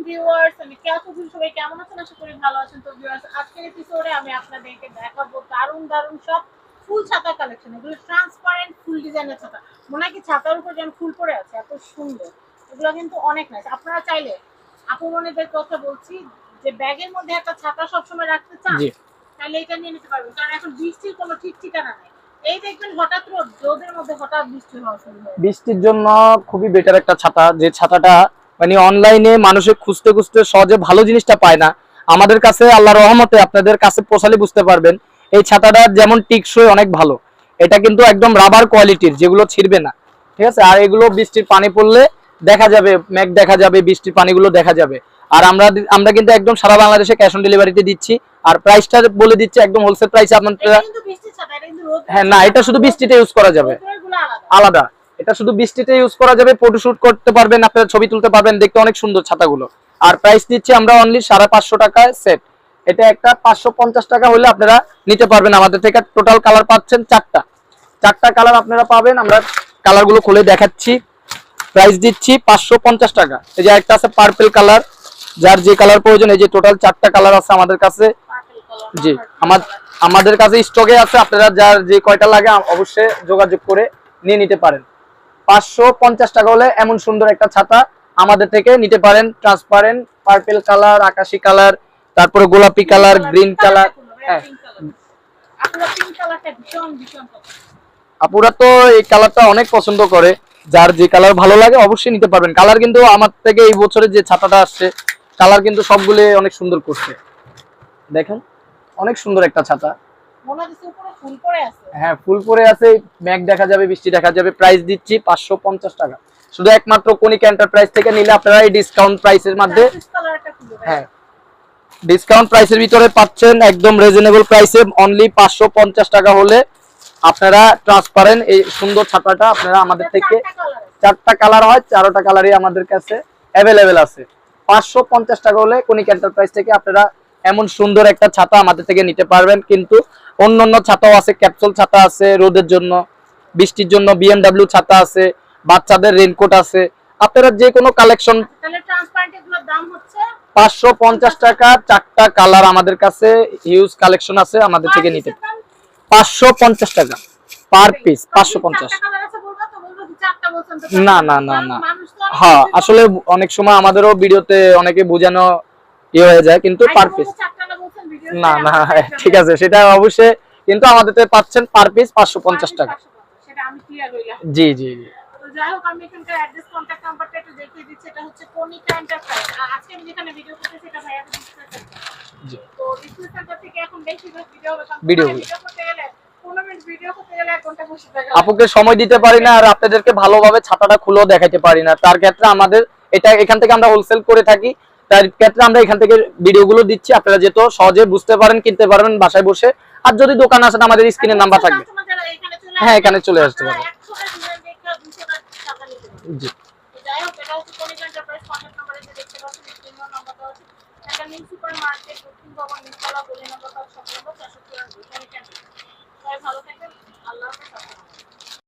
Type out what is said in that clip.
Viewers, আমি কেয়াকুজুন, সবাই কেমন আছেন? আশা করি ভালো আছেন। তো ভিউয়ার্স, আজকের এপিসোডে আমি আপনাদেরকে দেখাবো দারুণ দারুণ সব ফুল ছাতা কালেকশন। এগুলো ট্রান্সপারেন্ট ফুল ডিজাইনের ছাতা। মনে হয় কি ছাতার উপর যেন ফুল পড়ে আছে, এত সুন্দর। এগুলো কিন্তু অনেক নাইস। আপনারা চাইলে আপু মনিদের কথা বলছি, যে ব্যাগের মধ্যে একটা ছাতা সবসময় রাখতে চান, জি তাহলে এটা নিয়ে নিতে পারবেন। কারণ এখন বৃষ্টির কোনো ঠিক ঠিকানা নেই। এই দেখবেন হঠাৎ রোদের মধ্যে হঠাৎ বৃষ্টি হওয়া শুরু হয়। বৃষ্টির জন্য খুবই বেটার একটা ছাতা, যে ছাতাটা মানে অনলাইনে মানুষে খুঁজতে খুঁজতে সহজে ভালো জিনিসটা পায় না। আমাদের কাছে আল্লাহর রহমতে আপনাদের কাছে পৌঁছালে বুঝতে পারবেন এই ছাতাটা যেমন টিকসই অনেক ভালো। এটা কিন্তু একদম রাবার কোয়ালিটির, যেগুলো ছিঁড়বে না, ঠিক আছে। আর এগুলো বৃষ্টির পানি পড়লে দেখা যাবে, মেঘ দেখা যাবে, বৃষ্টির পানিগুলো দেখা যাবে। আর আমরা আমরা কিন্তু একদম সারা বাংলাদেশে ক্যাশ অন ডেলিভারিতে দিচ্ছি। আর প্রাইসটা বলে দিচ্ছি একদম হোলসেল প্রাইসে আপনারা। হ্যাঁ না, এটা শুধু বৃষ্টিতে ইউজ করা যাবে, আলাদা। এটা শুধু বৃষ্টিতে ইউজ করা যাবে, ফটোশুট করতে পারবেন, আপনারা ছবি তুলতে পারবেন, দেখতে অনেক সুন্দর ছাতাগুলো। আর প্রাইস দিচ্ছি আমরা অনলি 550 টাকায় সেট। এটা একটা 550 টাকা হলে আপনারা নিতে পারবেন আমাদের থেকে। টোটাল কালার পাচ্ছেন চারটা কালার আপনারা পাবেন। আমরা কালারগুলো খুলে দেখাচ্ছি। প্রাইস দিচ্ছি 550 টাকা। এই যে একটা আছে পার্পল কালার, যার যে কালার প্রয়োজন, এই যে টোটাল 4টা কালার আছে আমাদের কাছে। জি আমাদের কাছে স্টকে আছে, আপনারা যার যে কয়টা লাগে অবশ্যই যোগাযোগ করে নিয়ে নিতে পারেন। 550 টাকা হলে এমন সুন্দর একটা ছাতা আমাদের থেকে নিতে পারেন। ট্রান্সপারেন্ট পার্পল কালার, আকাশি কালার, তারপরে গোলাপি কালার, গ্রিন কালার। হ্যাঁ আপুরা তো এই কালারটা অনেক পছন্দ করে, যার যে কালার ভালো লাগে অবশ্যই নিতে পারবেন। কালার কিন্তু আমার থেকে এই বছরের যে ছাতাটা আসছে, কালার কিন্তু সবগুলো অনেক সুন্দর করছে। দেখেন অনেক সুন্দর একটা ছাতা। হ্যাঁ ফুল পরে আছে, মেঘ দেখা যাবে, বৃষ্টি দেখা যাবে। প্রাইস দিচ্ছি 550 টাকা। শুধু একমাত্র কনিকা এন্টারপ্রাইজ থেকে নিলে আপনারা এই ডিসকাউন্ট প্রাইসের মধ্যে, হ্যাঁ ডিসকাউন্ট প্রাইসের ভিতরে পাচ্ছেন একদম রিজনেবল প্রাইসে। অনলি 550 টাকা হলে আপনারা ট্রান্সপারেন্ট এই সুন্দর ছাতাটা আপনারা আমাদের থেকে, 4টা কালার হয়, 4টা কালারই আমাদের কাছে অ্যাভেলেবেল আছে। 550 টাকা হলে কনিকা এন্টারপ্রাইজ থেকে আপনারা এমন সুন্দর একটা ছাতা আমাদের থেকে নিতে পারবেন। কিন্তু অন্যান্য ছাতাও আছে, ক্যাপসুল ছাতা আছে রোদের জন্য, বৃষ্টির জন্য বিএমডব্লিউ ছাতা আছে, বাচ্চাদের রেইনকোট আছে। আপনারা যে কোনো কালেকশন, 550 টাকা, 4টা কালার আমাদের কাছে হিউজ কালেকশন আছে, আমাদের থেকে নিতে। 550 টাকা পার পিস, 550। না না না না, হ্যাঁ আসলে অনেক সময় আমাদেরও ভিডিওতে অনেকে বোঝানো হয়ে যায়, কিন্তু পার পিস না না, ঠিক আছে সেটা অবশ্যই, কিন্তু আমাদের থেকে পাচ্ছেন পার পিস 550 টাকা। জি জি জি। যাই হোক, আমি এখানকার অ্যাড্রেস কন্টাক্ট নাম্বারটা একটু দেখিয়ে দিচ্ছি। এটা হচ্ছে কনিকা এন্টারপ্রাইজ। আর আজকে আমি যেখানে ভিডিও করতেছি এটা ভাইয়া ডিসপ্লে সেন্টার। জি, তো ডিসপ্লে সেন্টার থেকে এখন বেশিরভাগ ভিডিও হবে, কারণ ভিডিও করতে গেলে 15 মিনিট ভিডিও করতে গেলে 1 ঘন্টা বসে থাকা লাগে। আপুকে সময় দিতে পারি না, আর আপনাদেরকে ভালোভাবে ছাতাটা খুলেও দেখাতে পারি না। তার ক্ষেত্রে আমাদের এটা এখান থেকে আমরা হোলসেল করে থাকি, তার ক্ষেত্রে আমরা এখান থেকে ভিডিওগুলো দিচ্ছি, আপনারা যেহেতু সহজে বুঝতে পারেন, কিনতে পারবেন বাসায় বসে। আর যদি দোকান আসেন আমাদের স্ক্রিনে নাম্বার থাকবে, হ্যাঁ এখানে চলে আসতে পারবেন। জি। যাই হোক, এটা হচ্ছে কনিকা এন্টারপ্রাইজ।